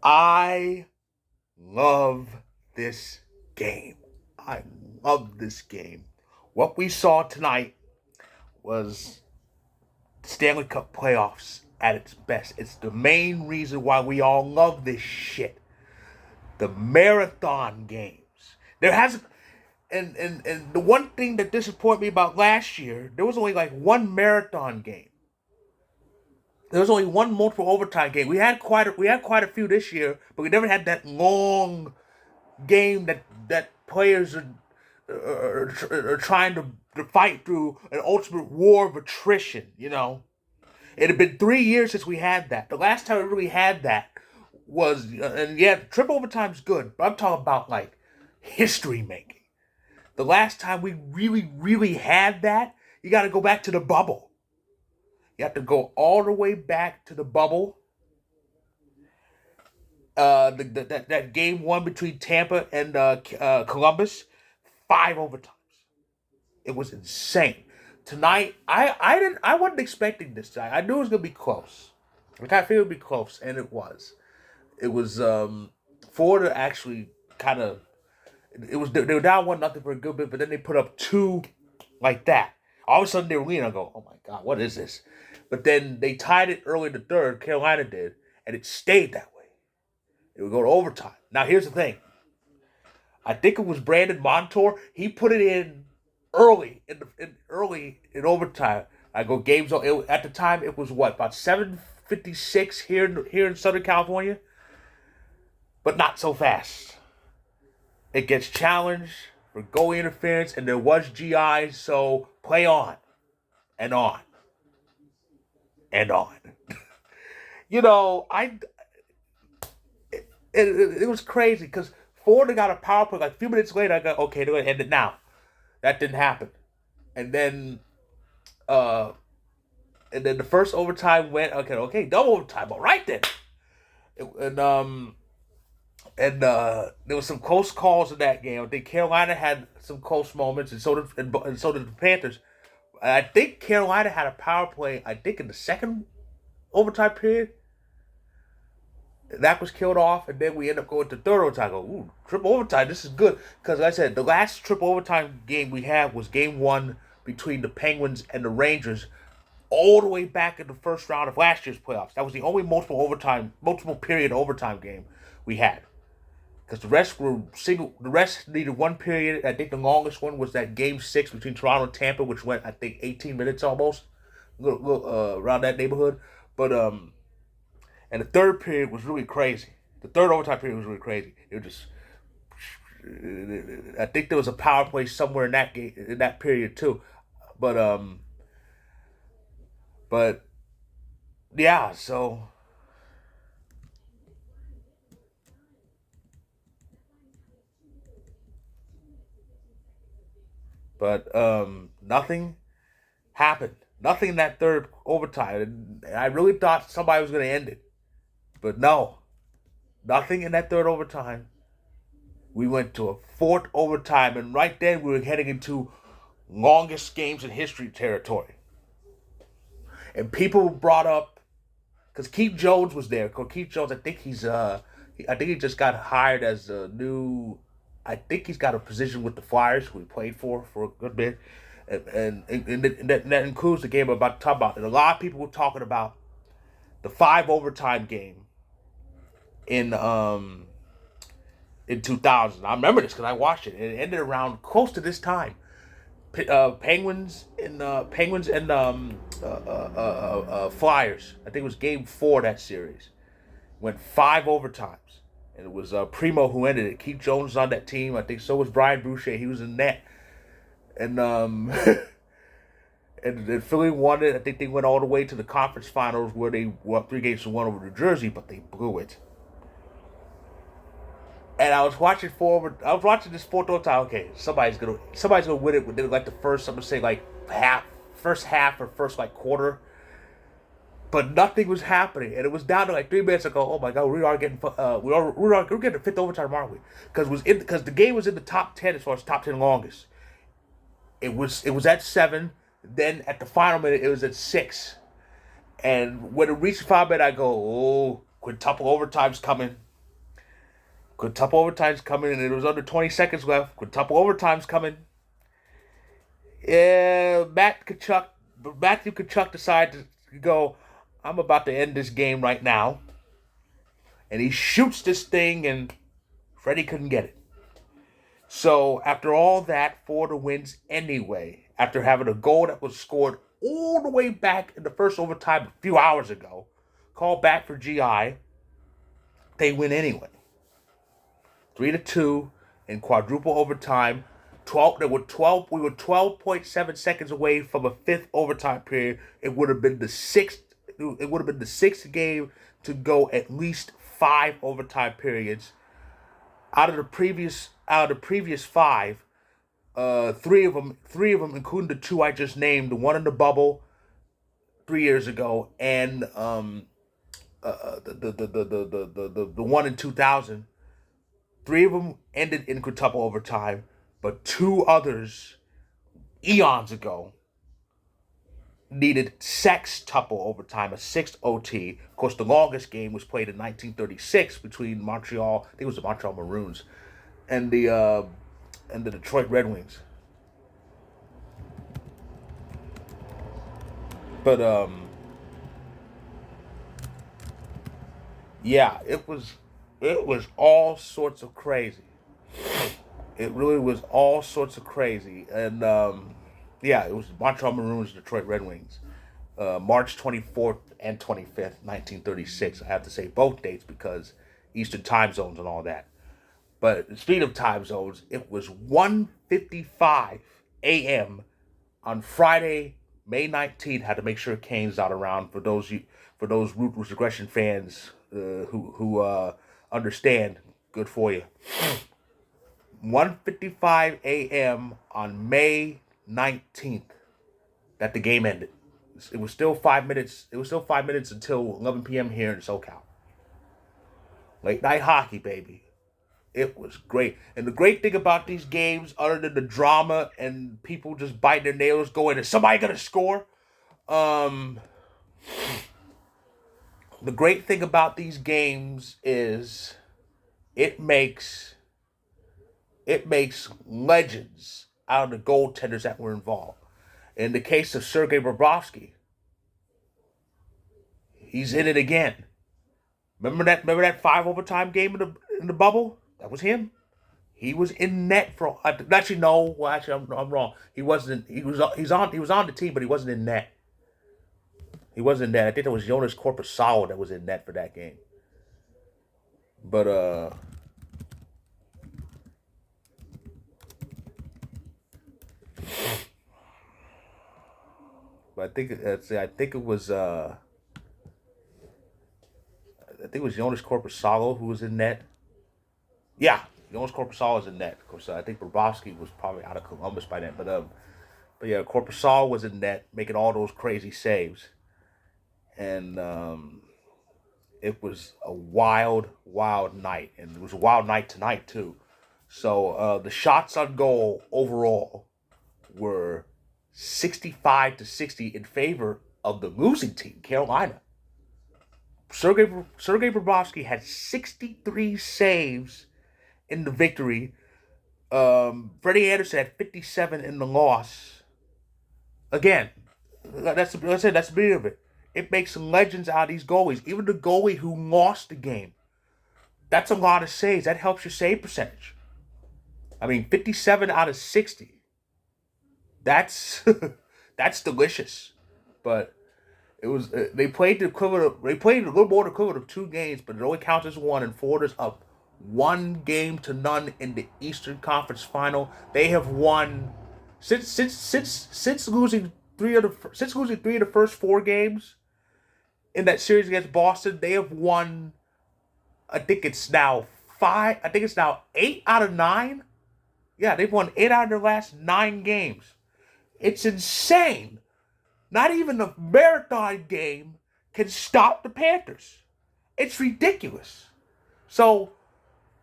I love this game. I love this game. What we saw tonight was Stanley Cup playoffs at its best. It's the main reason why we all love this shit. The marathon games. There hasn't and the one thing that disappointed me about last year, there was only like one marathon game. There was only one multiple overtime game. We had quite a few this year, but we never had that long game that players are trying to fight through an ultimate war of attrition. It had been 3 years since we had that. The last time we really had that was, and yeah, triple overtime's good, but I'm talking about like history making. The last time we really, really had that, you got to go back to the bubble. You have to go all the way back to the bubble. That game one between Tampa and Columbus, 5 overtimes. It was insane. Tonight, I wasn't expecting this tonight. I knew it was gonna be close. Like I figured it'd be close, and it was. It was Florida actually kind of. It was they were down 1-0 for a good bit, but then they put up two like that. All of a sudden they were leaning. I go, oh my god, what is this? But then they tied it early in the third. Carolina did, and it stayed that way. It would go to overtime. Now here's the thing. I think it was Brandon Montour. He put it in early in overtime. I go games at the time. It was what about 7:56 here in Southern California, but not so fast. It gets challenged for goal interference, and there was GI. So play on and on and on. I it was crazy because Florida got a power play. Like a few minutes later, I go, okay, they're gonna end it now. That didn't happen. And then uh the first overtime went okay, double overtime. All right then. And there was some close calls in that game. I think Carolina had some close moments, and so did the Panthers. I think Carolina had a power play. I think in the second overtime period, that was killed off, and then we end up going to third overtime. I go, ooh, triple overtime. This is good because, like I said, the last triple overtime game we had was game one between the Penguins and the Rangers, all the way back in the first round of last year's playoffs. That was the only multiple period overtime game we had. Because the rest were single. The rest needed one period. I think the longest one was that game six between Toronto and Tampa, which went I think 18 minutes almost, around that neighborhood. But and the third period was really crazy. The third overtime period was really crazy. It was just, I think there was a power play somewhere in that game in that period too. But but yeah. Nothing happened. Nothing in that third overtime. And I really thought somebody was going to end it, but no, nothing in that third overtime. We went to a fourth overtime, and right then we were heading into longest games in history territory. And people brought up because Keith Jones was there. Keith Jones, I think he just got hired as a new. I think he's got a position with the Flyers, who he played for a good bit, and that includes the game I'm about to talk about. And a lot of people were talking about the five overtime game in um in 2000. I remember this because I watched it. It ended around close to this time. Penguins and Flyers. I think it was Game Four of that series. Went five overtimes, and it was Primo who ended it. Keith Jones was on that team. I think so was Brian Boucher. He was in net, and and Philly won it. I think they went all the way to the conference finals where they were up 3 games to 1 over New Jersey, but they blew it. And I was watching this fourth overtime. Okay, somebody's gonna win it within like the first. I'm gonna say like first half or first like quarter. But nothing was happening, and it was down to like 3 minutes ago. Oh my god, we're getting the fifth overtime, aren't we? Because the game was in the top 10 as far as top 10 longest. It was at 7. Then at the final minute, it was at 6. And when it reached 5 minutes, I go, oh, quintuple overtime's coming. Quintuple overtime's coming, and it was under 20 seconds left. Quintuple overtime's coming. Yeah, Matthew Tkachuk decided to go, I'm about to end this game right now. And he shoots this thing, and Freddie couldn't get it. So after all that, Florida wins anyway. After having a goal that was scored all the way back in the first overtime a few hours ago, called back for GI, they win anyway. 3-2 in quadruple overtime. We were 12.7 seconds away from a fifth overtime period. It would have been the sixth game to go at least 5 overtime periods. Out of the previous 5, 3 of them, including the 2 I just named, the one in the bubble 3 years ago, and the one in 2000. 3 of them ended in quintuple overtime, but 2 others, eons ago, needed sextuple overtime, a 6th OT. Of course, the longest game was played in 1936 between Montreal, I think it was the Montreal Maroons, and the Detroit Red Wings. But yeah, it was all sorts of crazy. It really was all sorts of crazy, and yeah, it was Montreal Maroons, Detroit Red Wings, March 24th and 25th, 1936. I have to say both dates because Eastern time zones and all that. But speaking of time zones, it was 1:55 a.m. on Friday, May 19th. Had to make sure Kane's not around for those ruthless aggression fans who understand. Good for you. 1:55 a.m. on May 19th that the game ended. It was still 5 minutes. It was still 5 minutes until 11 p.m. here in SoCal. Late night hockey, baby. It was great. And the great thing about these games, other than the drama and people just biting their nails going, is somebody going to score? The great thing about these games is it makes legends out of the goaltenders that were involved. In the case of Sergei Bobrovsky, he's in it again. Remember that 5 overtime game in the bubble? That was him. He was in net for. Actually, no. Well, actually, I'm wrong. He wasn't. He was on the team, but he wasn't in net. He wasn't in net. I think it was Jonas Korpisalo that was in net for that game. But I think it was Jonas Korpisalo who was in net. Yeah, Jonas Korpisalo was in net. Of course, I think Bobrovsky was probably out of Columbus by then. But yeah, Korpisalo was in net, making all those crazy saves, and it was a wild, wild night, and it was a wild night tonight too. So the shots on goal overall were 65-60 in favor of the losing team, Carolina. Sergei Bobrovsky had 63 saves in the victory. Freddie Andersen had 57 in the loss. Again, that's the beauty of it. It makes legends out of these goalies. Even the goalie who lost the game. That's a lot of saves. That helps your save percentage. I mean, 57 out of 60. That's that's delicious. But it was they played a little more than the equivalent of 2 games, but it only counts as 1, and Florida's up 1-0 in the Eastern Conference Final. They have won since losing 3 of the first 4 games in that series against Boston. They have won. I think it's now 8 out of 9. Yeah, they've won 8 out of their last 9 games. It's insane. Not even a marathon game can stop the Panthers. It's ridiculous. So,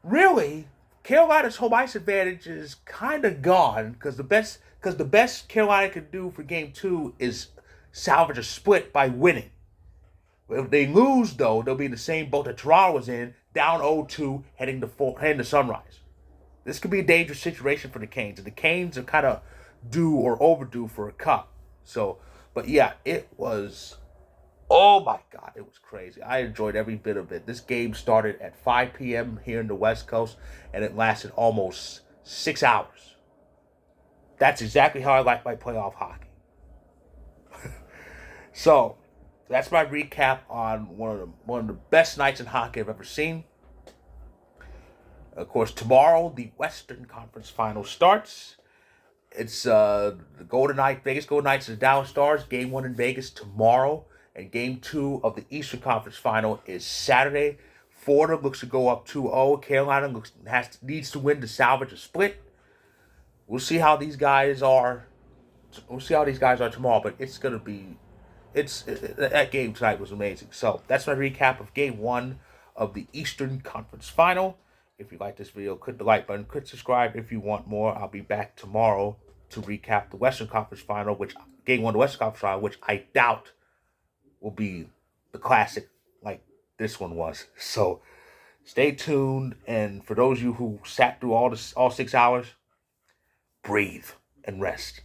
really, Carolina's home ice advantage is kind of gone because the best Carolina can do for Game 2 is salvage a split by winning. If they lose, though, they'll be in the same boat that Toronto was in, down 0-2, heading to Sunrise. This could be a dangerous situation for the Canes, and the Canes are kind of due or overdue for a cup. So, but yeah, it was. Oh my God, it was crazy. I enjoyed every bit of it. This game started at 5 p.m. here in the West Coast, and it lasted almost 6 hours. That's exactly how I like my playoff hockey. So, that's my recap on one of the best nights in hockey I've ever seen. Of course, tomorrow the Western Conference Final starts. It's the Vegas Golden Knights and the Dallas Stars. Game 1 in Vegas tomorrow, and Game 2 of the Eastern Conference Final is Saturday. Florida looks to go up 2-0. Carolina needs to win to salvage a split. We'll see how these guys are. We'll see how these guys are tomorrow, but it's gonna be. That game tonight was amazing. So that's my recap of Game 1 of the Eastern Conference Final. If you like this video, click the like button, click subscribe if you want more. I'll be back tomorrow to recap the Western Conference Final, Game 1 of the Western Conference Final, which I doubt will be the classic like this one was. So stay tuned, and for those of you who sat through all 6 hours, breathe and rest.